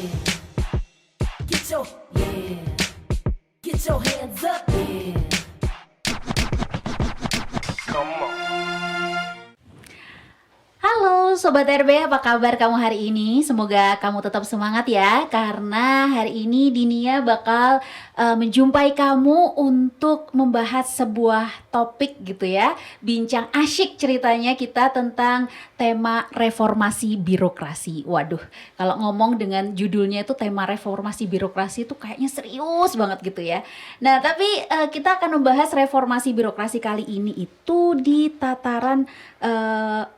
Get your, yeah. Get your hands up, yeah. Halo Sobat RB, apa kabar kamu hari ini? Semoga kamu tetap semangat ya, karena hari ini Dinia bakal menjumpai kamu untuk membahas sebuah topik gitu ya. Bincang asyik ceritanya kita tentang tema reformasi birokrasi. Waduh, kalau ngomong dengan judulnya itu tema reformasi birokrasi itu kayaknya serius banget gitu ya. Nah, tapi kita akan membahas reformasi birokrasi kali ini itu di tataran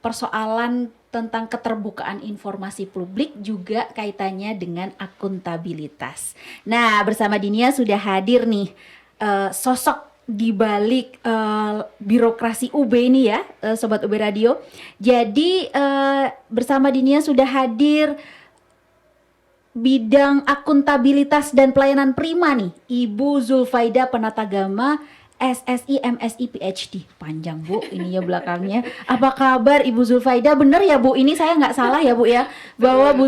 persoalan tentang keterbukaan informasi publik, juga kaitannya dengan akuntabilitas. Nah, bersama Dinia sudah hadir nih sosok di balik birokrasi UB ini ya, Sobat UB Radio. Jadi bersama Dinia sudah hadir bidang akuntabilitas dan pelayanan prima nih, Ibu Zulfaida Penatagama, SSI, MSI, PhD. Panjang Bu ini ya belakangnya. Apa kabar Ibu Zulfaida? Bener ya Bu, ini saya nggak salah ya Bu ya, bahwa Bu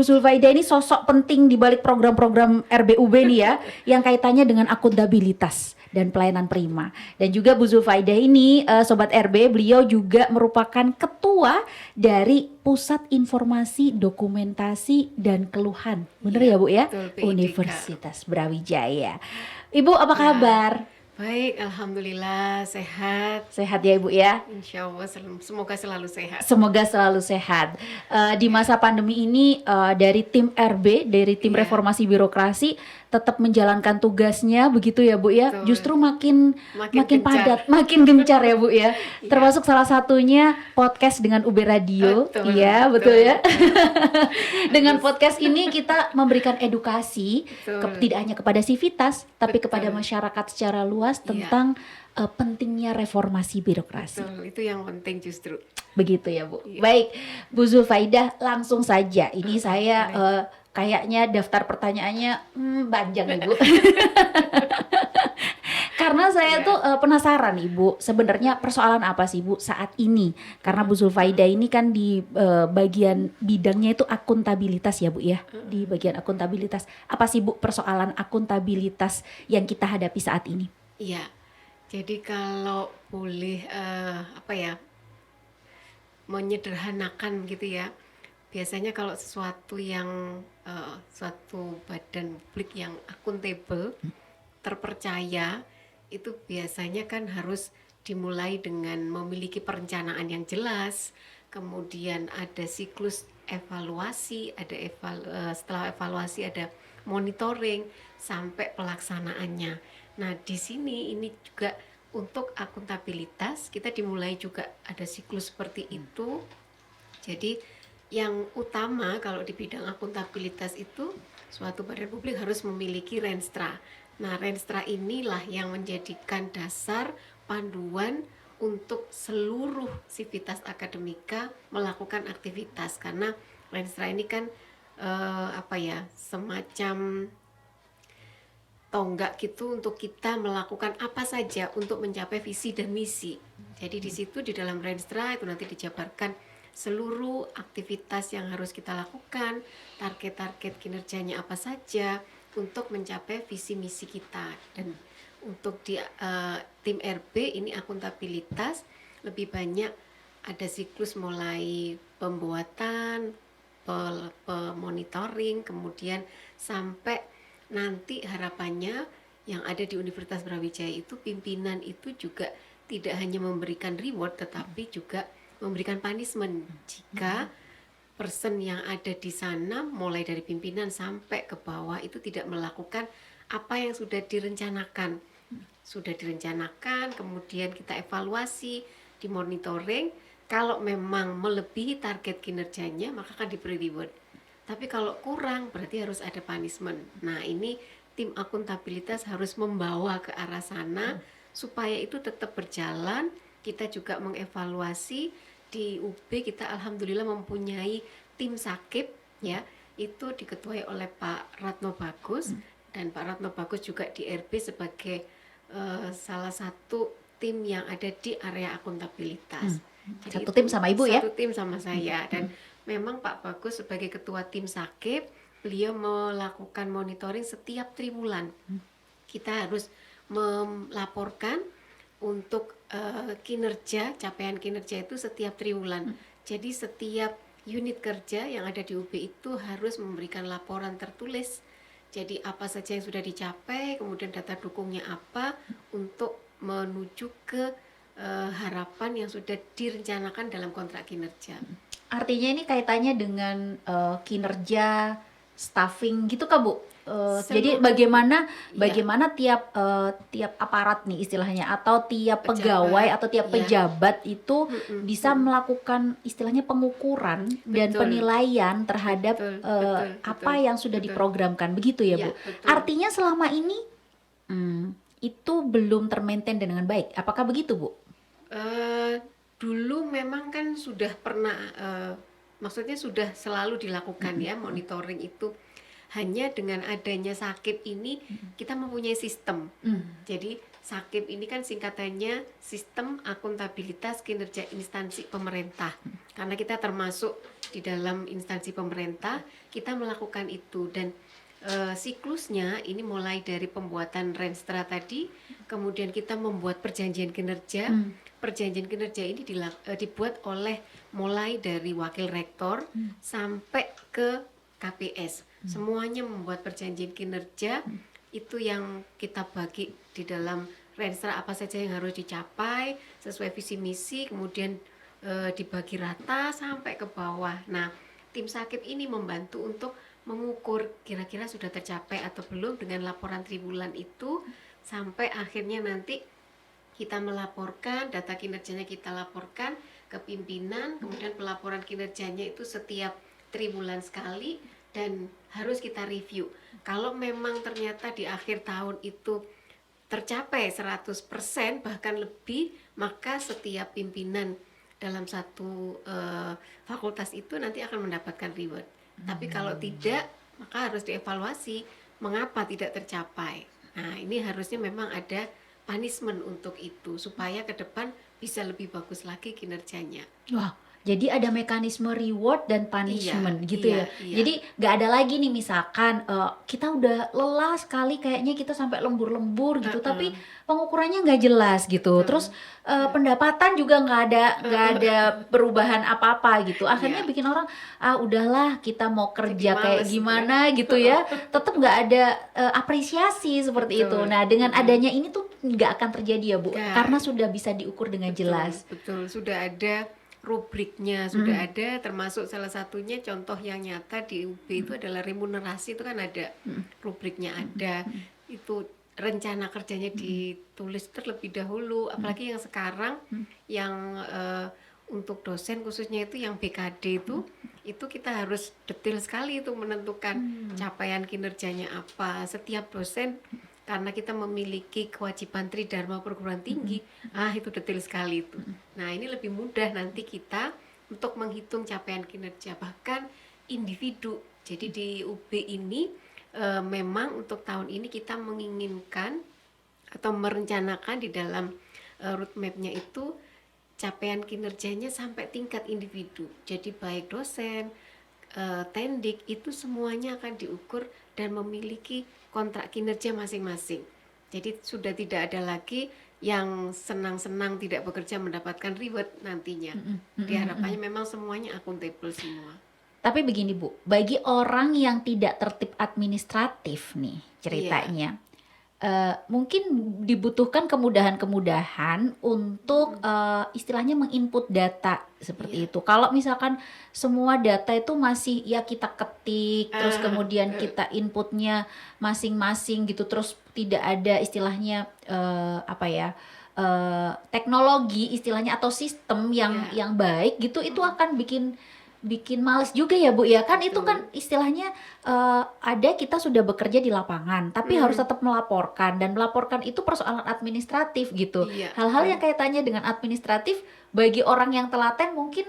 Zulfaida ini sosok penting di balik program-program RBUB nih ya, yang kaitannya dengan akuntabilitas dan pelayanan prima. Dan juga Bu Zulfaida ini Sobat RB, beliau juga merupakan ketua dari Pusat Informasi Dokumentasi dan Keluhan. Bener ya Bu ya? Betul, Universitas Brawijaya. Ibu apa kabar? Baik, alhamdulillah sehat. Sehat ya Ibu ya? Insya Allah semoga selalu sehat. Semoga selalu sehat. Di masa pandemi ini dari tim RB, dari tim reformasi birokrasi tetap menjalankan tugasnya begitu ya Bu ya. Betul. Justru makin Makin padat, makin gencar ya Bu ya. Termasuk salah satunya podcast dengan UB Radio. Betul, Iya, betul ya. Dengan Harus. podcast ini kita memberikan edukasi Betul. tidak hanya kepada sivitas tapi Betul. kepada masyarakat secara luas Iya. tentang pentingnya reformasi birokrasi. Betul, itu yang penting justru. Begitu ya Bu. Iya. Baik, Bu Zulfaidah, langsung saja. Ini saya baik. kayaknya daftar pertanyaannya panjang nih Bu. Karena saya tuh penasaran Ibu, sebenarnya persoalan apa sih Bu saat ini? Karena Bu Zulfaidah ini kan di bagian bidangnya itu akuntabilitas ya Bu ya. Di bagian akuntabilitas. Apa sih Bu persoalan akuntabilitas yang kita hadapi saat ini? Iya. Jadi kalau boleh menyederhanakan gitu ya. Biasanya kalau sesuatu yang suatu badan publik yang akuntabel, terpercaya, itu biasanya kan harus dimulai dengan memiliki perencanaan yang jelas, kemudian ada siklus evaluasi, setelah evaluasi ada monitoring sampai pelaksanaannya. Nah, di sini ini juga untuk akuntabilitas kita dimulai juga ada siklus seperti itu. Jadi yang utama kalau di bidang akuntabilitas itu suatu badan publik harus memiliki Renstra. Nah, Renstra inilah yang menjadikan dasar panduan untuk seluruh sivitas akademika melakukan aktivitas, karena Renstra ini kan semacam tonggak gitu untuk kita melakukan apa saja untuk mencapai visi dan misi. Jadi di situ di dalam Renstra itu nanti dijabarkan seluruh aktivitas yang harus kita lakukan, target-target kinerjanya apa saja untuk mencapai visi misi kita. Dan untuk di tim RB ini akuntabilitas lebih banyak ada siklus mulai pembuatan, monitoring, kemudian sampai nanti harapannya yang ada di Universitas Brawijaya itu pimpinan itu juga tidak hanya memberikan reward tetapi juga memberikan punishment jika person yang ada di sana mulai dari pimpinan sampai ke bawah itu tidak melakukan apa yang sudah direncanakan. Sudah direncanakan, kemudian kita evaluasi, dimonitoring, kalau memang melebihi target kinerjanya maka akan diberi reward. Tapi kalau kurang berarti harus ada punishment. Nah, ini tim akuntabilitas harus membawa ke arah sana supaya itu tetap berjalan. Kita juga mengevaluasi di UB, kita alhamdulillah mempunyai tim sakip ya. Itu diketuai oleh Pak Ratno Bagus dan Pak Ratno Bagus juga di RB sebagai salah satu tim yang ada di area akuntabilitas. Jadi Satu tim sama Ibu ya? Satu tim sama saya dan memang Pak Bagus sebagai ketua tim sakip beliau melakukan monitoring setiap triwulan. Kita harus melaporkan untuk kinerja, capaian kinerja itu setiap triwulan. Jadi setiap unit kerja yang ada di UB itu harus memberikan laporan tertulis. Jadi apa saja yang sudah dicapai, kemudian data dukungnya apa untuk menuju ke harapan yang sudah direncanakan dalam kontrak kinerja. Artinya ini kaitannya dengan kinerja, staffing gitu Kak Bu. Jadi bagaimana tiap aparat nih istilahnya, atau tiap pegawai atau tiap pejabat itu bisa melakukan istilahnya pengukuran dan penilaian terhadap apa yang sudah diprogramkan, begitu ya Bu. Betul. Artinya selama ini itu belum termaintain dengan baik. Apakah begitu Bu? Dulu memang kan sudah pernah, maksudnya sudah selalu dilakukan ya monitoring itu. Hanya dengan adanya SAKIP ini kita mempunyai sistem. Jadi SAKIP ini kan singkatannya Sistem Akuntabilitas Kinerja Instansi Pemerintah. Karena kita termasuk di dalam instansi pemerintah, kita melakukan itu. Dan siklusnya ini mulai dari pembuatan Renstra tadi, kemudian kita membuat perjanjian kinerja. Perjanjian kinerja ini dibuat oleh mulai dari wakil rektor sampai ke KPS. Semuanya membuat perjanjian kinerja, itu yang kita bagi di dalam Renstra apa saja yang harus dicapai sesuai visi misi, kemudian dibagi rata sampai ke bawah. Nah, tim SAKIP ini membantu untuk mengukur kira-kira sudah tercapai atau belum dengan laporan triwulan itu, sampai akhirnya nanti kita melaporkan, data kinerjanya kita laporkan ke pimpinan, kemudian pelaporan kinerjanya itu setiap triwulan sekali dan harus kita review. Kalau memang ternyata di akhir tahun itu tercapai 100% bahkan lebih, maka setiap pimpinan dalam satu fakultas itu nanti akan mendapatkan reward. Tapi kalau tidak, maka harus dievaluasi mengapa tidak tercapai. Nah, ini harusnya memang ada punishment untuk itu supaya ke depan bisa lebih bagus lagi kinerjanya. Wah, jadi ada mekanisme reward dan punishment gitu ya. Iya. Jadi nggak ada lagi nih misalkan kita udah lelah sekali kayaknya kita sampai lembur-lembur gitu, tapi pengukurannya nggak jelas gitu. Terus pendapatan juga nggak ada perubahan apa-apa gitu. Akhirnya bikin orang udahlah kita mau kerja kayak gimana gitu ya. Tetap nggak ada apresiasi seperti itu. Nah, dengan adanya ini tuh nggak akan terjadi ya Bu, karena sudah bisa diukur dengan jelas. Betul, sudah ada rubriknya, sudah ada, termasuk salah satunya contoh yang nyata di UB itu adalah remunerasi, itu kan ada rubriknya, ada itu rencana kerjanya ditulis terlebih dahulu, apalagi yang sekarang yang untuk dosen khususnya itu yang BKD itu kita harus detail sekali itu menentukan capaian kinerjanya apa. Setiap dosen, karena kita memiliki kewajiban Tridharma perguruan tinggi, itu detail sekali itu. Nah, ini lebih mudah nanti kita untuk menghitung capaian kinerja, bahkan individu. Jadi di UB ini memang untuk tahun ini kita menginginkan atau merencanakan di dalam roadmap-nya itu capaian kinerjanya sampai tingkat individu. Jadi baik dosen, tendik itu semuanya akan diukur dan memiliki kontrak kinerja masing-masing. Jadi sudah tidak ada lagi yang senang-senang tidak bekerja mendapatkan reward nantinya. Diharapkannya memang semuanya akuntabel semua. Tapi begini Bu, bagi orang yang tidak tertib administratif nih ceritanya, mungkin dibutuhkan kemudahan-kemudahan untuk istilahnya menginput data seperti itu. Kalau misalkan semua data itu masih ya kita ketik, terus kemudian kita inputnya masing-masing gitu, terus tidak ada istilahnya teknologi istilahnya atau sistem yang baik gitu, itu akan bikin males juga ya Bu ya, kan itu kan istilahnya ada kita sudah bekerja di lapangan tapi harus tetap melaporkan, dan melaporkan itu persoalan administratif gitu. Hal-hal yang kaitannya dengan administratif bagi orang yang telaten mungkin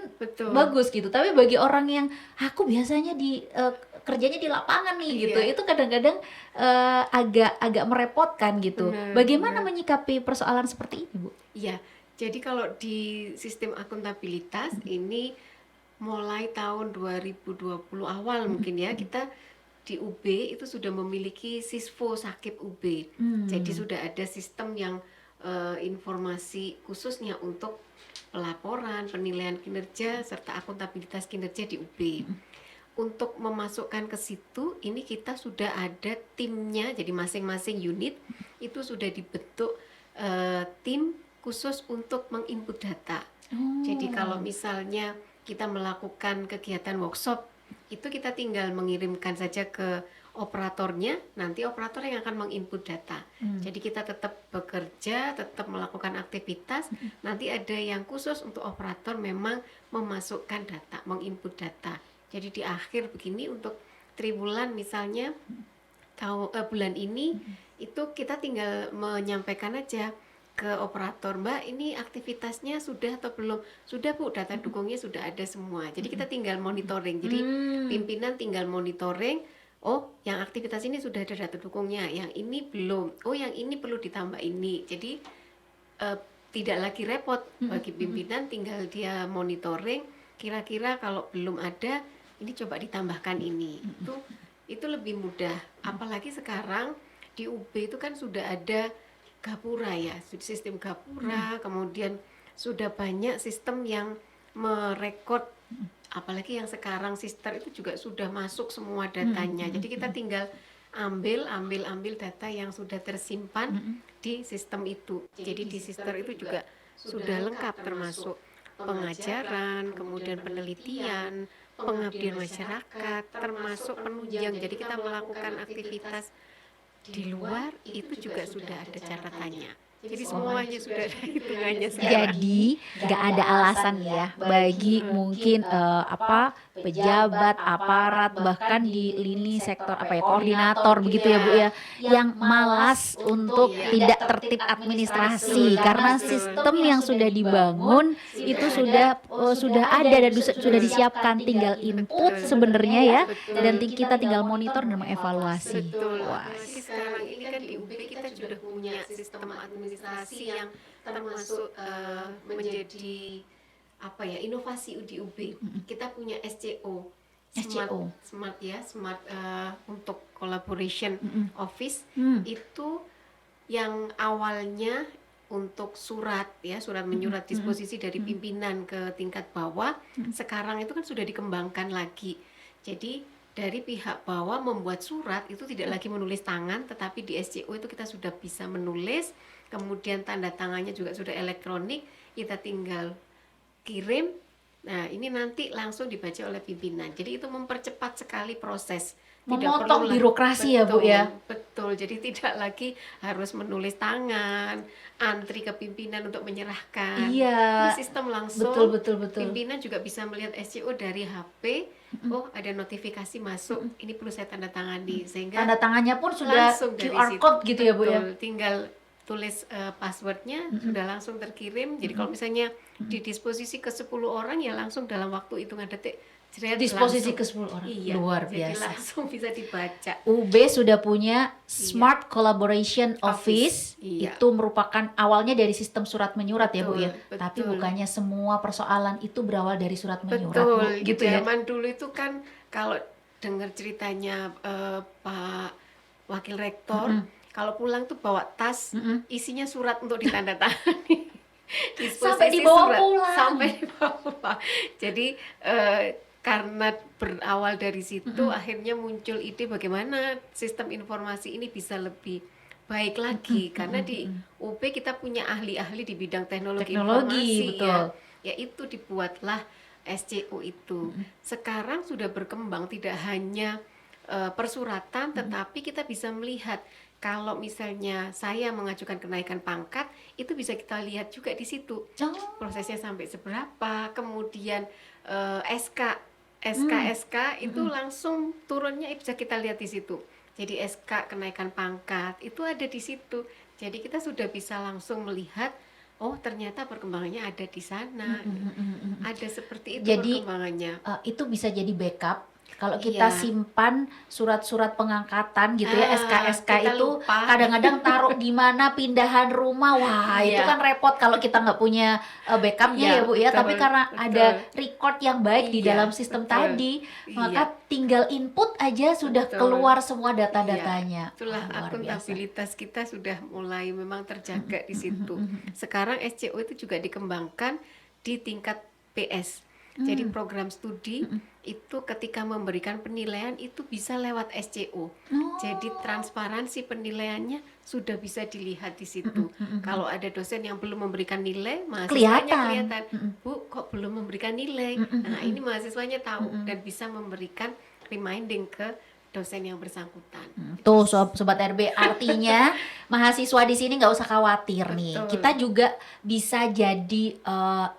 bagus gitu, tapi bagi orang yang aku biasanya kerjanya di lapangan nih gitu, itu kadang-kadang agak merepotkan gitu. Bagaimana menyikapi persoalan seperti ini Bu? Iya, jadi kalau di sistem akuntabilitas ini mulai tahun 2020 awal mungkin ya, kita di UB itu sudah memiliki Sisvo Sakip UB. Jadi sudah ada sistem yang informasi khususnya untuk pelaporan, penilaian kinerja serta akuntabilitas kinerja di UB. Untuk memasukkan ke situ, ini kita sudah ada timnya, jadi masing-masing unit itu sudah dibentuk tim khusus untuk menginput data. Jadi kalau misalnya kita melakukan kegiatan workshop, itu kita tinggal mengirimkan saja ke operatornya, nanti operator yang akan menginput data. Jadi kita tetap bekerja, tetap melakukan aktivitas, nanti ada yang khusus untuk operator memang memasukkan data, menginput data. Jadi di akhir begini untuk triwulan misalnya bulan ini itu kita tinggal menyampaikan aja ke operator, Mbak ini aktivitasnya sudah atau belum? Sudah Bu, data dukungnya sudah ada semua. Jadi kita tinggal monitoring. Jadi pimpinan tinggal monitoring. Oh, yang aktivitas ini sudah ada data dukungnya, yang ini belum. Oh, yang ini perlu ditambah ini. Jadi tidak lagi repot bagi pimpinan, tinggal dia monitoring. Kira-kira kalau belum ada, ini coba ditambahkan ini. Itu lebih mudah. Apalagi sekarang di UB itu kan sudah ada Gapura ya, sistem Gapura. Kemudian sudah banyak sistem yang merekod. Apalagi yang sekarang sister itu juga sudah masuk semua datanya. Jadi kita tinggal ambil data yang sudah tersimpan di sistem itu. Jadi di sister itu juga sudah lengkap termasuk pengajaran, kemudian penelitian, pengabdian masyarakat, termasuk penunjang. Jadi kita melakukan aktivitas di luar itu juga sudah ada catatannya. Jadi semuanya sudah ada hitungannya sekarang. Jadi nggak ada alasan ya bagi mungkin pejabat, aparat, bahkan di lini sektor koordinator begitu ya Bu ya, yang malas untuk tidak tertib administrasi karena sistem yang sudah dibangun itu sudah ada dan sudah disiapkan, tinggal input sebenarnya ya, dan kita tinggal monitor dan mengevaluasi. Betul. Wah. Apalagi sekarang ini kan di UB kita sudah punya sistem administrasi yang termasuk menjadi inovasi di UB. Kita punya SCO. Smart untuk collaboration office. Itu yang awalnya untuk surat menyurat disposisi dari pimpinan ke tingkat bawah, sekarang itu kan sudah dikembangkan lagi. Jadi dari pihak bawah membuat surat itu tidak lagi menulis tangan, tetapi di SCO itu kita sudah bisa menulis, kemudian tanda tangannya juga sudah elektronik, kita tinggal kirim. Nah, ini nanti langsung dibaca oleh pimpinan. Jadi itu mempercepat sekali proses. Memotong birokrasi ya Bu ya. Betul, jadi tidak lagi harus menulis tangan, antri ke pimpinan untuk menyerahkan. Iya. Ini sistem langsung. Betul. Pimpinan juga bisa melihat SCO dari HP. Oh, ada notifikasi masuk, ini perlu saya tanda tangani, sehingga Tanda tangannya pun sudah langsung dari QR situ. code gitu ya Bu ya. Betul, tinggal tulis passwordnya, sudah langsung terkirim. Jadi kalau misalnya di disposisi ke 10 orang ya langsung dalam waktu hitungan detik Disposisi langsung. ke 10 orang. Iya, Luar jadi biasa. langsung bisa dibaca. UB sudah punya Smart Collaboration Office. Iya. Itu merupakan awalnya dari sistem surat menyurat ya Bu ya. Betul. Tapi bukannya semua persoalan itu berawal dari surat menyurat Betul, Bu, gitu ya. zaman dulu itu kan kalau dengar ceritanya Pak Wakil Rektor, kalau pulang tuh bawa tas, isinya surat untuk ditandatangani. Sampai dibawa surat, pulang. Sampai dibawa pulang. Jadi karena berawal dari situ, akhirnya muncul ide bagaimana sistem informasi ini bisa lebih baik lagi. Karena di UB kita punya ahli-ahli di bidang teknologi informasi, betul. ya itu dibuatlah SCO itu. Sekarang sudah berkembang, tidak hanya persuratan, tetapi kita bisa melihat kalau misalnya saya mengajukan kenaikan pangkat, itu bisa kita lihat juga di situ prosesnya sampai seberapa, kemudian SK itu langsung turunnya bisa kita lihat di situ. Jadi SK kenaikan pangkat itu ada di situ. Jadi kita sudah bisa langsung melihat, oh ternyata perkembangannya ada di sana. Ada seperti itu. Jadi perkembangannya. itu bisa jadi backup Kalau kita Iya. simpan surat-surat pengangkatan gitu ya, SK-SK Kita itu lupa. kadang-kadang taruh di mana pindahan rumah, wah itu Iya. kan repot kalau kita nggak punya backupnya Iya, ya Bu ya. Tapi betul, karena ada betul. record yang baik di Iya, dalam sistem betul. tadi, maka Iya, tinggal input aja sudah betul. keluar semua Iya, data-datanya. itulah Wah, luar biasa. akuntabilitas kita sudah mulai memang terjaga di situ. Sekarang SCO itu juga dikembangkan di tingkat PS. Jadi program studi itu ketika memberikan penilaian itu bisa lewat SCO. Jadi transparansi penilaiannya sudah bisa dilihat di situ. Kalau ada dosen yang belum memberikan nilai, mahasiswanya kelihatan, Bu, kok belum memberikan nilai? Nah, ini mahasiswanya tahu dan bisa memberikan reminding ke dosen yang bersangkutan. Tuh sobat RB, artinya mahasiswa di sini nggak usah khawatir nih. Betul. Kita juga bisa jadi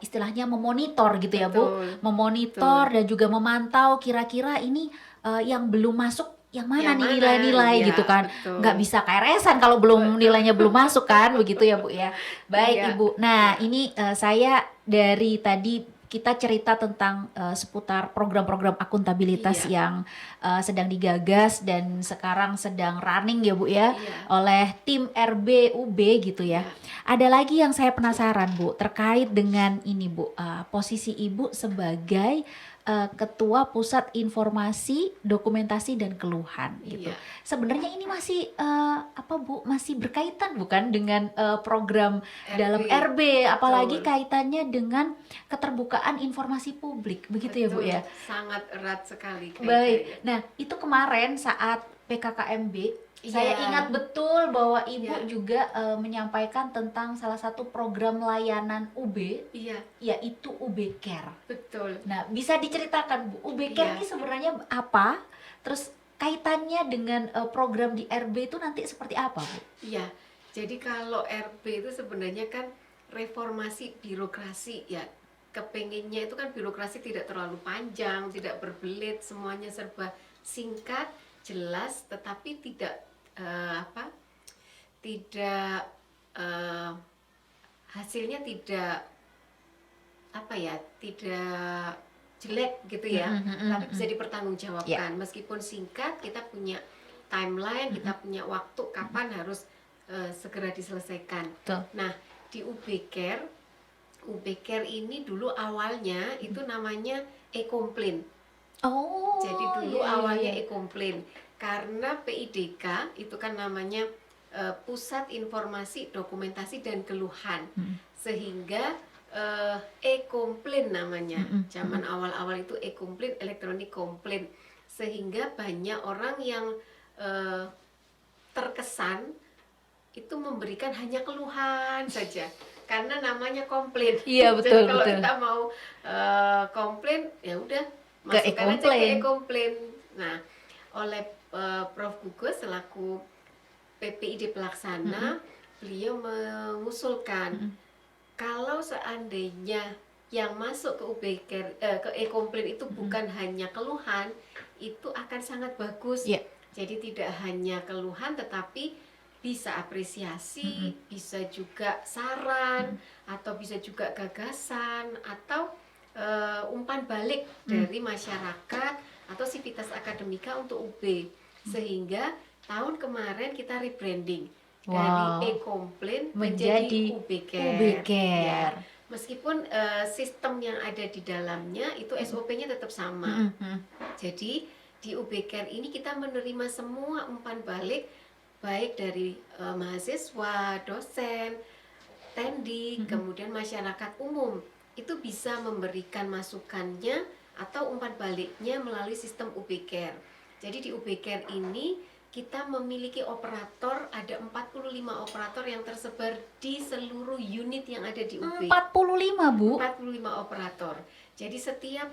istilahnya memonitor gitu ya Bu, Betul. memonitor dan juga memantau kira-kira ini yang belum masuk yang mana Yang nih mana? nilai-nilai Iya, gitu kan. betul. Nggak bisa KRS-an kalau belum nilainya belum masuk kan, begitu ya Bu ya. Baik Iya. Ibu. Nah ini saya dari tadi kita cerita tentang seputar program-program akuntabilitas Iya. yang sedang digagas dan sekarang sedang running ya Bu ya, Iya. oleh tim RBUB gitu ya. Ada lagi yang saya penasaran Bu terkait dengan ini Bu, posisi Ibu sebagai Ketua Pusat Informasi, Dokumentasi dan Keluhan gitu. Iya. Sebenarnya ini masih apa Bu, masih berkaitan bukan dengan program dalam RB, apalagi Betul. kaitannya dengan keterbukaan informasi publik, begitu ya Bu Betul, ya. sangat erat sekali Baik. kaitannya. Nah, itu kemarin saat PKKMB, saya Iya. ingat betul bahwa Ibu Iya. juga menyampaikan tentang salah satu program layanan UB, Iya, yaitu UB Care. betul. Nah, bisa diceritakan Bu, UB Care Iya. ini sebenarnya apa? Terus kaitannya dengan program di RB itu nanti seperti apa Bu? Iya, jadi kalau RB itu sebenarnya kan reformasi birokrasi ya. Kepengennya itu kan birokrasi tidak terlalu panjang, tidak berbelit, semuanya serba singkat, jelas, tetapi tidak tidak hasilnya tidak tidak jelek gitu ya, tapi bisa dipertanggungjawabkan. Meskipun singkat, kita punya timeline, kita punya waktu kapan harus segera diselesaikan. Betul. Nah, di UB Care ini dulu awalnya itu namanya e-komplain. Oh. Jadi dulu iya, awalnya iya. e-komplain karena PIDK itu kan namanya Pusat Informasi, Dokumentasi dan Keluhan. Sehingga e-komplain namanya. Zaman awal-awal itu e-komplain, elektronik komplain. Sehingga banyak orang yang terkesan itu memberikan hanya keluhan saja. Karena namanya komplain. Iya, betul, Jadi kalau betul. kita mau komplain, ya udah Ke masukkan aja ke e-komplain. e-komplain. Nah, oleh Prof. Gugus selaku PPID pelaksana, beliau mengusulkan kalau seandainya yang masuk ke UB Care, ke e-komplain itu bukan hanya keluhan, itu akan sangat bagus. Iya. Jadi tidak hanya keluhan tetapi bisa apresiasi, bisa juga saran, atau bisa juga gagasan, atau umpan balik dari masyarakat atau sivitas akademika untuk UB. Sehingga tahun kemarin kita rebranding Wow. dari e-komplain menjadi UB Care. UB Care. Ya, meskipun sistem yang ada di dalamnya itu SOP-nya tetap sama. Jadi di UB Care ini kita menerima semua umpan balik baik dari mahasiswa, dosen, tendi, kemudian masyarakat umum. Itu bisa memberikan masukannya atau umpan baliknya melalui sistem UB Care. Jadi di UB Care ini kita memiliki operator, ada 45 operator yang tersebar di seluruh unit yang ada di UB. 45 Bu. 45 operator. Jadi setiap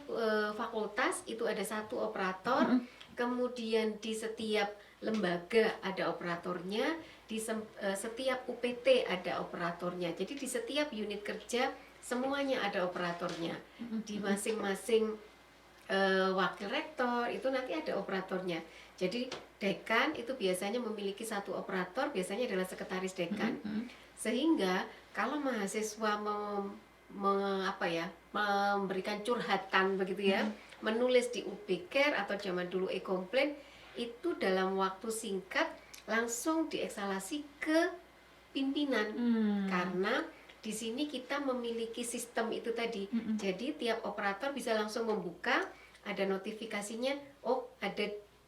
fakultas itu ada satu operator, kemudian di setiap lembaga ada operatornya, di setiap UPT ada operatornya. Jadi di setiap unit kerja semuanya ada operatornya. Di masing-masing wakil rektor itu nanti ada operatornya. Jadi dekan itu biasanya memiliki satu operator, biasanya adalah sekretaris dekan. Sehingga kalau mahasiswa memberikan curhatan begitu ya, menulis di UB Care atau zaman dulu e-complaint itu dalam waktu singkat langsung dieksalasi ke pimpinan. Karena di sini kita memiliki sistem itu tadi. Jadi tiap operator bisa langsung membuka, ada notifikasinya, oh ada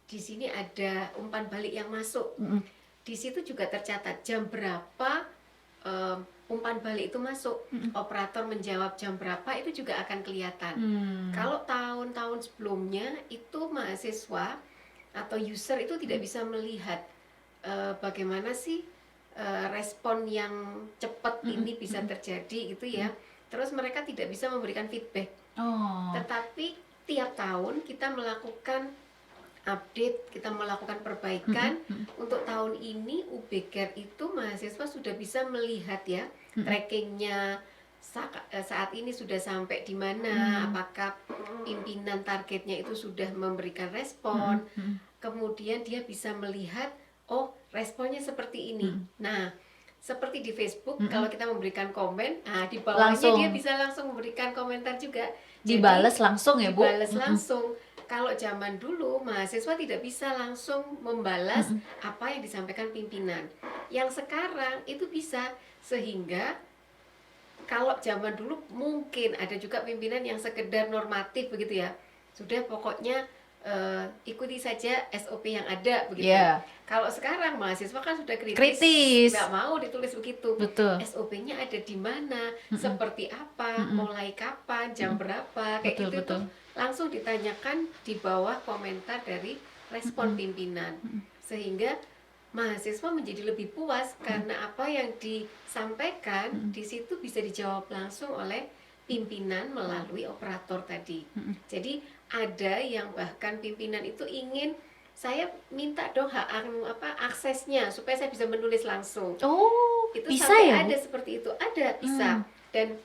di sini ada umpan balik yang masuk. Di situ juga tercatat jam berapa umpan balik itu masuk. Operator menjawab jam berapa itu juga akan kelihatan. Kalau tahun-tahun sebelumnya itu mahasiswa atau user itu tidak bisa melihat bagaimana sih respon yang cepat ini bisa terjadi gitu ya. Terus mereka tidak bisa memberikan feedback. Tetapi tiap tahun kita melakukan update, kita melakukan perbaikan. Untuk tahun ini UB Care itu mahasiswa sudah bisa melihat ya trackingnya saat ini sudah sampai di mana, apakah pimpinan targetnya itu sudah memberikan respon. Kemudian dia bisa melihat, oh responnya seperti ini. Nah, seperti di Facebook, kalau kita memberikan komen, di bawahnya dia bisa langsung memberikan komentar juga. Dibales langsung ya Bu? Dibales langsung. Kalau zaman dulu mahasiswa tidak bisa langsung membalas apa yang disampaikan pimpinan. Yang sekarang itu bisa, sehingga kalau zaman dulu mungkin ada juga pimpinan yang sekedar normatif begitu ya. Sudah pokoknya ikuti saja SOP yang ada begitu. Kalau sekarang mahasiswa kan sudah kritis. Nggak mau ditulis begitu. SOP-nya ada di mana, seperti apa, mulai kapan, jam berapa, kayak gitu tuh langsung ditanyakan di bawah komentar dari respon pimpinan. Sehingga mahasiswa menjadi lebih puas karena apa yang disampaikan di situ bisa dijawab langsung oleh pimpinan melalui operator tadi. Jadi ada yang bahkan pimpinan itu ingin, saya minta dong aksesnya supaya saya bisa menulis langsung. Itu bisa sampai ya, ada seperti itu, ada bisa. Dan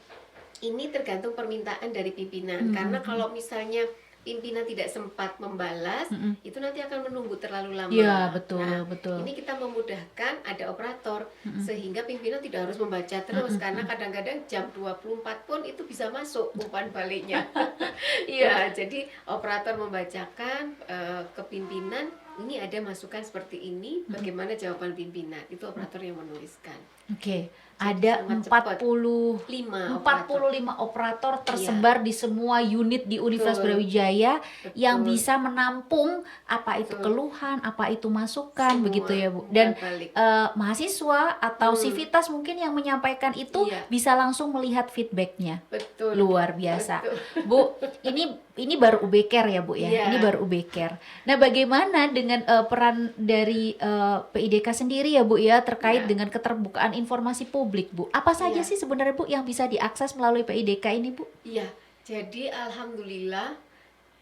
ini tergantung permintaan dari pimpinan. Karena kalau misalnya pimpinan tidak sempat membalas, itu nanti akan menunggu terlalu lama. Iya, betul, Nah, betul. ini kita memudahkan ada operator sehingga pimpinan tidak harus membaca terus, karena kadang-kadang jam 24 pun itu bisa masuk umpan baliknya. Iya, jadi operator membacakan ke pimpinan, ini ada masukan seperti ini, bagaimana jawaban pimpinan, itu operator yang menuliskan. Oke, Jadi ada sangat cepat. 45 operator tersebar di semua unit di Universitas Betul. Brawijaya yang Betul. bisa menampung apa itu Betul. keluhan, apa itu masukan, Semua begitu ya Bu. Dan umpan balik. mahasiswa atau sivitas mungkin yang menyampaikan itu Iya. bisa langsung melihat feedbacknya. Betul. Luar biasa. Betul. Bu, ini baru UB Care ya Bu ya. Iya. Ini baru UB Care. Nah, bagaimana dengan peran dari PIDK sendiri ya Bu ya terkait Iya. dengan keterbukaan informasi publik Bu? Apa saja Iya. sih sebenarnya Bu yang bisa diakses melalui PIDK ini Bu? Iya, jadi alhamdulillah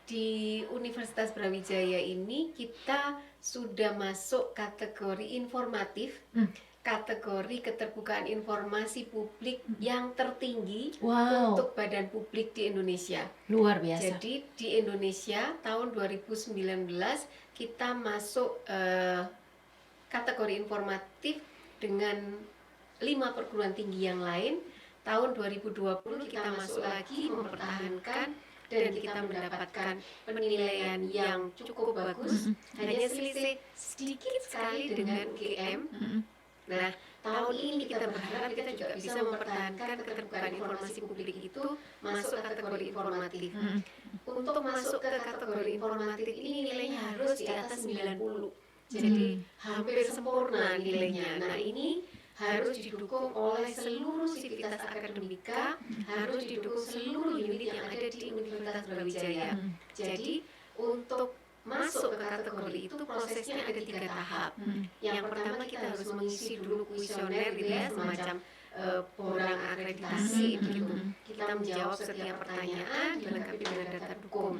di Universitas Brawijaya ini kita sudah masuk kategori informatif, kategori keterbukaan informasi publik yang tertinggi Wow. untuk badan publik di Indonesia. Luar biasa. Jadi di Indonesia tahun 2019 kita masuk kategori informatif dengan 5 perguruan tinggi yang lain. Tahun 2020 kita masuk lagi mempertahankan dan kita mendapatkan penilaian yang cukup bagus, hanya selisih sedikit sekali dengan GM. Nah, tahun ini kita berharap kita juga bisa mempertahankan keterbukaan informasi publik itu masuk kategori informatif. Untuk masuk ke kategori informatif ini nilainya harus di atas 90. Jadi hampir sempurna nilainya. Nah, ini harus didukung oleh seluruh sivitas akademika, harus didukung seluruh unit yang ada di Universitas Brawijaya. Jadi untuk masuk ke kategori itu prosesnya ada 3 tahap. Yang pertama kita harus mengisi dulu kuesioner gitu ya, semacam borang akreditasi gitu. Kita menjawab setiap pertanyaan dilengkapi dengan data dukung.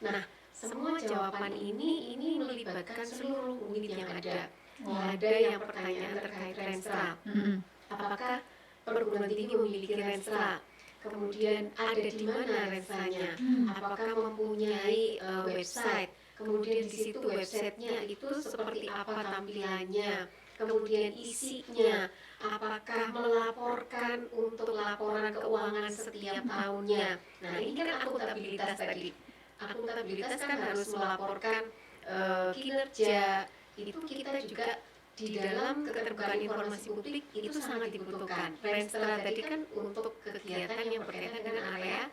Nah, semua jawaban ini melibatkan seluruh unit yang ada. Ada yang pertanyaan terkait Renstra. Apakah perguruan tinggi memiliki Renstra? Kemudian ada di mana Renstranya? Apakah mempunyai website? Kemudian di situ websitenya itu seperti apa tampilannya? Kemudian isinya, apakah melaporkan untuk laporan keuangan setiap tahunnya? Nah, ini kan akuntabilitas tadi. akuntabilitas kan harus melaporkan kinerja, itu kita juga di dalam keterbukaan informasi publik itu sangat dibutuhkan. Renstra tadi kan untuk kegiatan yang berkaitan dengan area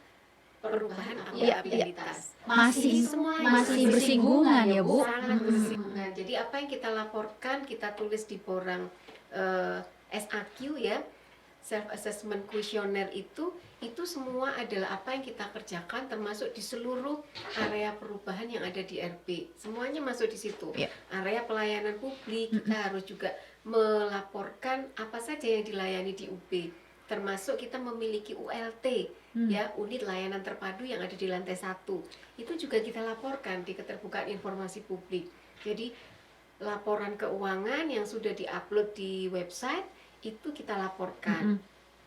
perubahan akuntabilitas. Masih bersinggungan ya Bu. Sangat bersinggungan. Jadi apa yang kita laporkan kita tulis di borang SAQ ya, self assessment questionnaire itu semua adalah apa yang kita kerjakan termasuk di seluruh area perubahan yang ada di RP. Semuanya masuk di situ. Ya. Area pelayanan publik kita harus juga melaporkan apa saja yang dilayani di UB. Termasuk kita memiliki ULT ya, unit layanan terpadu yang ada di lantai 1. Itu juga kita laporkan di keterbukaan informasi publik. Jadi laporan keuangan yang sudah diupload di website itu kita laporkan.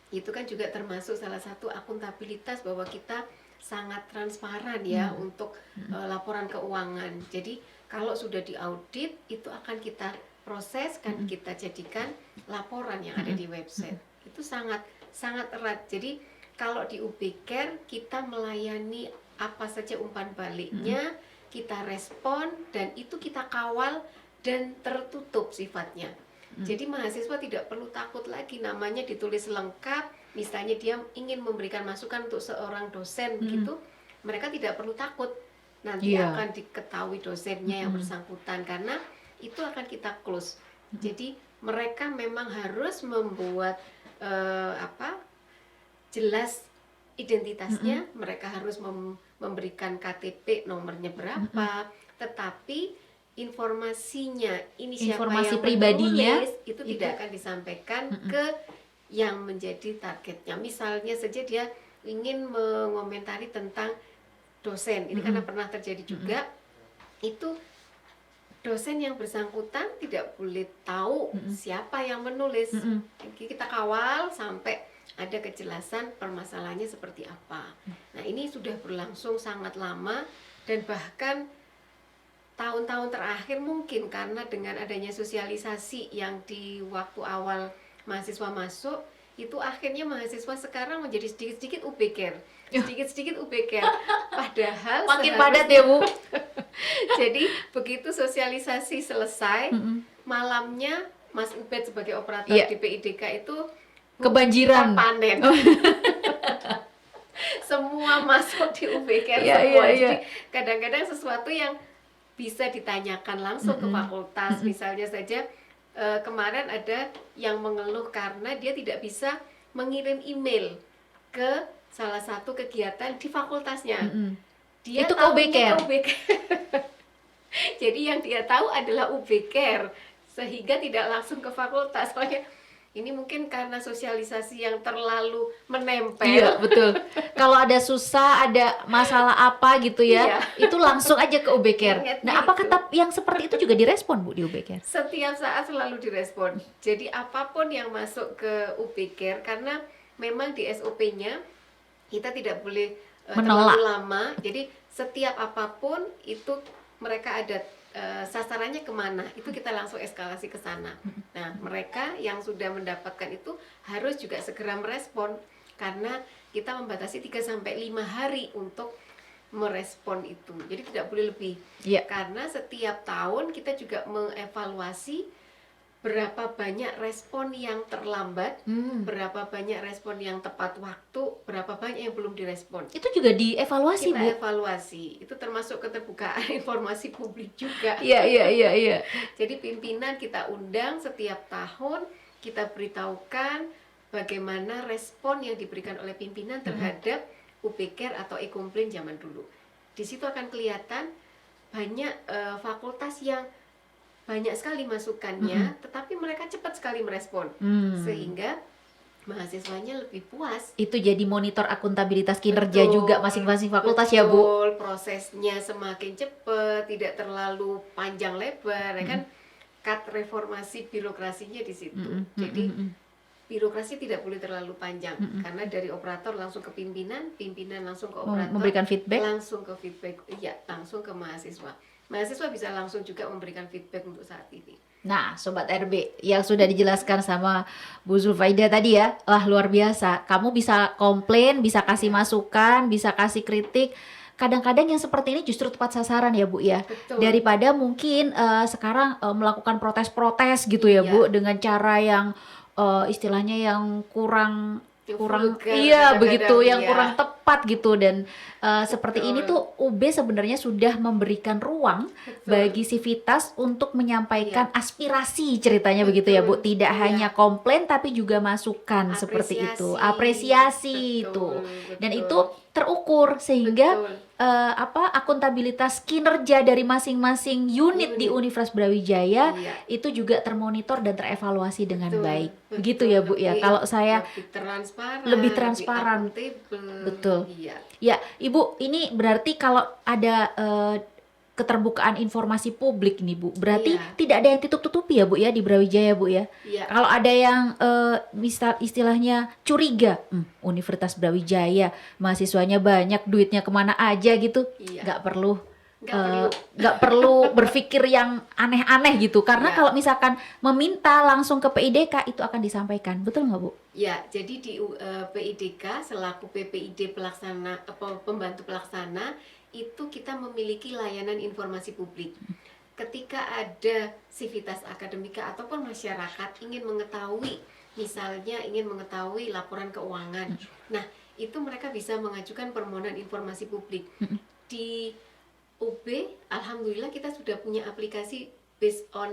Itu kan juga termasuk salah satu akuntabilitas bahwa kita sangat transparan ya untuk laporan keuangan. Jadi kalau sudah diaudit itu akan kita proses, kan kita jadikan laporan yang ada di website. Itu sangat erat. Jadi kalau di UB Care kita melayani apa saja umpan baliknya, kita respon dan itu kita kawal dan tertutup sifatnya. Jadi mahasiswa tidak perlu takut lagi, namanya ditulis lengkap. Misalnya dia ingin memberikan masukan untuk seorang dosen gitu, mereka tidak perlu takut. Nanti akan diketahui dosennya yang bersangkutan karena itu akan kita close. Jadi mereka memang harus membuat jelas identitasnya, mereka harus memberikan KTP nomornya berapa, tetapi informasinya ini siapa Informasi yang pribadinya menulis, itu tidak akan disampaikan ke yang menjadi targetnya. Misalnya saja dia ingin mengomentari tentang dosen, ini karena pernah terjadi juga, itu dosen yang bersangkutan tidak boleh tahu siapa yang menulis. Kita kawal sampai ada kejelasan permasalahannya seperti apa. Nah ini sudah berlangsung sangat lama dan bahkan tahun-tahun terakhir mungkin karena dengan adanya sosialisasi yang di waktu awal mahasiswa masuk, itu akhirnya mahasiswa sekarang menjadi sedikit-sedikit UB Care. Sedikit-sedikit UB Care. Padahal makin padat ya Bu. Jadi begitu sosialisasi selesai, malamnya Mas Ubed sebagai operator di PIDK itu kebanjiran panen. Semua masuk di UB Care semua. Jadi kadang-kadang sesuatu yang bisa ditanyakan langsung ke fakultas. Misalnya saja kemarin ada yang mengeluh karena dia tidak bisa mengirim email ke salah satu kegiatan di fakultasnya. Dia itu ke UB Care. Jadi yang dia tahu adalah UB Care, sehingga tidak langsung ke fakultas. Soalnya ini mungkin karena sosialisasi yang terlalu menempel. Iya betul. Kalau ada susah, ada masalah apa gitu ya, itu langsung aja ke UB Care. Nah apakah yang seperti itu juga direspon Bu di UB Care? Setiap saat selalu direspon. Jadi apapun yang masuk ke UB Care, karena memang di SOP-nya kita tidak boleh menolak terlalu lama. Jadi setiap apapun itu mereka ada sasarannya kemana, itu kita langsung eskalasi ke sana. Nah mereka yang sudah mendapatkan itu harus juga segera merespon, karena kita membatasi 3-5 hari untuk merespon itu. Jadi tidak boleh lebih. Karena setiap tahun kita juga mengevaluasi berapa banyak respon yang terlambat, berapa banyak respon yang tepat waktu, berapa banyak yang belum direspon. Itu juga dievaluasi Bu? Kita evaluasi, itu termasuk keterbukaan informasi publik juga. Iya. Jadi pimpinan kita undang setiap tahun, kita beritahukan bagaimana respon yang diberikan oleh pimpinan terhadap UB Care atau e-komplain zaman dulu. Di situ akan kelihatan banyak fakultas yang banyak sekali masukannya, tetapi mereka cepat sekali merespon, sehingga mahasiswanya lebih puas. Itu jadi monitor akuntabilitas kinerja juga masing-masing fakultas ya Bu? Prosesnya semakin cepat, tidak terlalu panjang lebar, ya kan? Cut reformasi birokrasinya di situ. Jadi birokrasi tidak boleh terlalu panjang, karena dari operator langsung ke pimpinan, pimpinan langsung ke operator, memberikan feedback, langsung ke feedback, langsung ke mahasiswa. Mahasiswa bisa langsung juga memberikan feedback untuk saat ini. Nah, Sobat RB, yang sudah dijelaskan sama Bu Zulfaida tadi ya, wah luar biasa. Kamu bisa komplain, bisa kasih masukan, bisa kasih kritik, kadang-kadang yang seperti ini justru tepat sasaran ya Bu ya. Betul. Daripada mungkin sekarang melakukan protes-protes gitu ya Iya. Bu, dengan cara yang istilahnya yang kurang Yang kurang vulgar iya kadang-kadang, begitu, yang iya. kurang tepat gitu. Dan seperti ini Betul. tuh UB sebenarnya sudah memberikan ruang Betul. bagi Sivitas untuk menyampaikan aspirasi ceritanya Betul. begitu ya Bu. Tidak Iya. hanya komplain tapi juga masukan seperti itu, apresiasi itu. Dan itu terukur sehingga Betul. akuntabilitas kinerja dari masing-masing unit di Universitas Brawijaya Iya. itu juga termonitor dan terevaluasi dengan Betul, baik. betul. Begitu ya Bu ya. Lebih- Kalau saya lebih transparan, transparan. akuntabel. Betul. Iya. ya Ibu, ini berarti kalau ada keterbukaan informasi publik nih Bu, berarti Iya. tidak ada yang tutup-tutupi ya Bu ya di Brawijaya Bu ya. Iya. Kalau ada yang istilahnya curiga, Universitas Brawijaya mahasiswanya banyak, duitnya kemana aja gitu, Iya. nggak perlu Nggak perlu. nggak perlu berpikir yang aneh-aneh gitu. Karena Iya. kalau misalkan meminta langsung ke PIDK itu akan disampaikan, betul nggak Bu? Ya, jadi di PIDK selaku PPID pembantu pelaksana itu kita memiliki layanan informasi publik. Ketika ada sivitas akademika ataupun masyarakat ingin mengetahui, misalnya ingin mengetahui laporan keuangan, nah itu mereka bisa mengajukan permohonan informasi publik. Di UB, alhamdulillah kita sudah punya aplikasi based on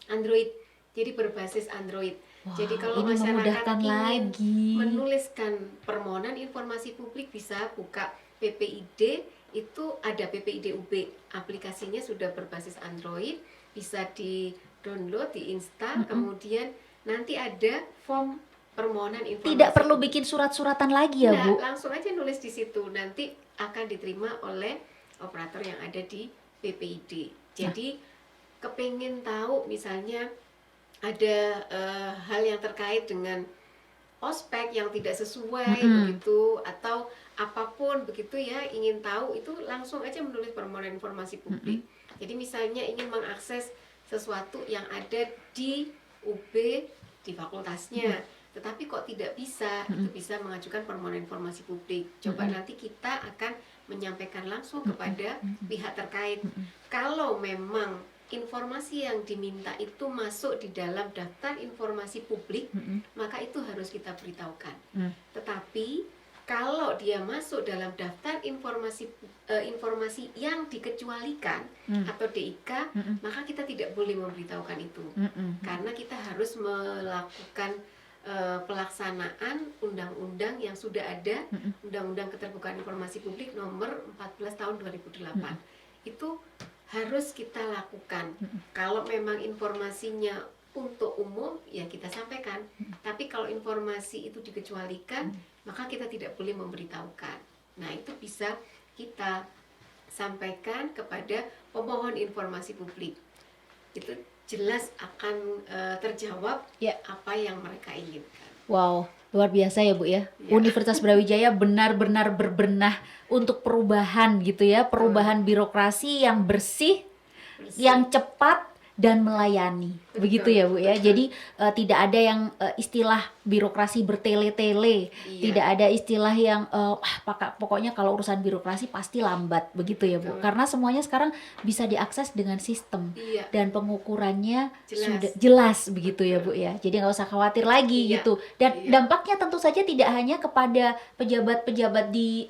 Android, jadi berbasis Android. Wah, Jadi kalau ini masyarakat memudahkan ingin lagi. menuliskan permohonan informasi publik bisa buka PPID, itu ada PPID UB, aplikasinya sudah berbasis Android, bisa di-download, diinstal, kemudian nanti ada form permohonan informasi. Tidak perlu bikin surat-suratan lagi ya Nggak, Bu? langsung aja nulis di situ, nanti akan diterima oleh operator yang ada di PPID. Jadi kepingin tahu misalnya ada hal yang terkait dengan ospek yang tidak sesuai begitu, atau apapun begitu ya, ingin tahu, itu langsung aja menulis permohonan informasi publik. Jadi misalnya ingin mengakses sesuatu yang ada di UB di fakultasnya, tetapi kok tidak bisa, itu bisa mengajukan permohonan informasi publik. Coba nanti kita akan menyampaikan langsung kepada pihak terkait. Kalau memang informasi yang diminta itu masuk di dalam daftar informasi publik, maka itu harus kita beritahukan. Tetapi kalau dia masuk dalam daftar informasi yang dikecualikan atau DIK, maka kita tidak boleh memberitahukan itu, karena kita harus melakukan pelaksanaan undang-undang yang sudah ada, Undang-Undang Keterbukaan Informasi Publik nomor 14 tahun 2008. Itu harus kita lakukan. Kalau memang informasinya untuk umum, ya kita sampaikan. Tapi kalau informasi itu dikecualikan, maka kita tidak boleh memberitahukan. Nah, itu bisa kita sampaikan kepada pemohon informasi publik. Itu jelas akan terjawab apa yang mereka inginkan. Wow, luar biasa ya Bu ya. Universitas Brawijaya benar-benar berbenah untuk perubahan gitu ya, perubahan birokrasi yang bersih, yang cepat dan melayani. Begitu ya Bu ya. Jadi tidak ada yang istilah birokrasi bertele-tele, tidak ada istilah yang pokoknya kalau urusan birokrasi pasti lambat, begitu ya Bu. Karena semuanya sekarang bisa diakses dengan sistem dan pengukurannya sudah jelas begitu ya Bu ya. Jadi nggak usah khawatir lagi gitu. Dan dampaknya tentu saja tidak hanya kepada pejabat-pejabat di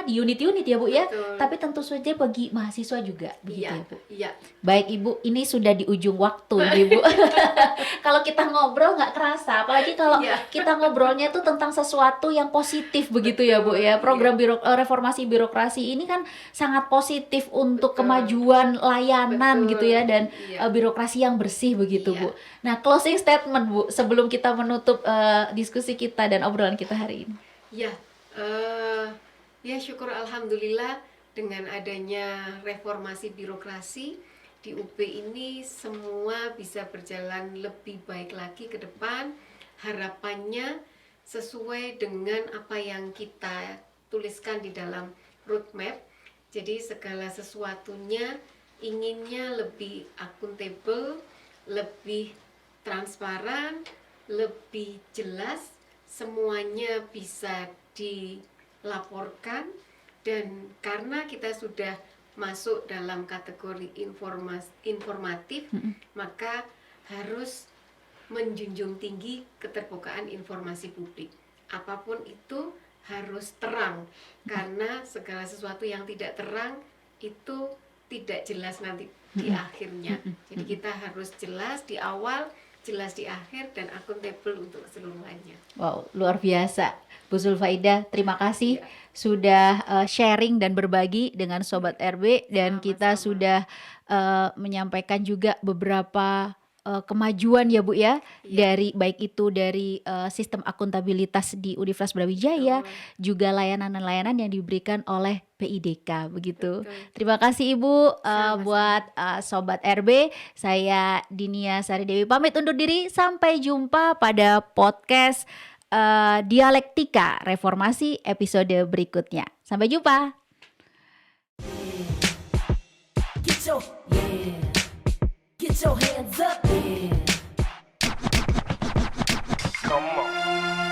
di unit-unit ya Bu ya, tapi tentu saja bagi mahasiswa juga, begitu ya Bu. Baik Ibu, ini sudah di ujung waktu Ibu. Kalau kita ngobrol nggak kerasa, apalagi kalau kita ngobrolnya tuh tentang sesuatu yang positif begitu ya Bu ya. Program reformasi birokrasi ini kan sangat positif untuk kemajuan layanan gitu ya, dan birokrasi yang bersih begitu Bu. Nah, closing statement Bu sebelum kita menutup diskusi kita dan obrolan kita hari ini. Ya syukur alhamdulillah dengan adanya reformasi birokrasi di UB ini semua bisa berjalan lebih baik lagi ke depan. Harapannya sesuai dengan apa yang kita tuliskan di dalam roadmap. Jadi segala sesuatunya inginnya lebih akuntabel, lebih transparan, lebih jelas, semuanya bisa dilaporkan, Dan karena kita sudah masuk dalam kategori informatif, maka harus menjunjung tinggi keterbukaan informasi publik. Apapun itu harus terang, karena segala sesuatu yang tidak terang itu tidak jelas nanti di akhirnya. Jadi kita harus jelas di awal, jelas di akhir, dan akuntabel untuk keseluruhannya. Wow, luar biasa. Bu Zulfaidah, terima kasih Ya. sudah sharing dan berbagi dengan Sobat RB, dan kita Sama-sama. sudah menyampaikan juga beberapa kemajuan ya Bu ya, dari baik itu dari sistem akuntabilitas di Universitas Brawijaya, juga layanan-layanan yang diberikan oleh PIDK begitu. Betul. Terima kasih Ibu. Sama-sama. Buat Sobat RB, saya Dinia Sari Dewi pamit undur diri. Sampai jumpa pada podcast Dialektika Reformasi episode berikutnya. Sampai jumpa. Get your hands up, yeah. Come on.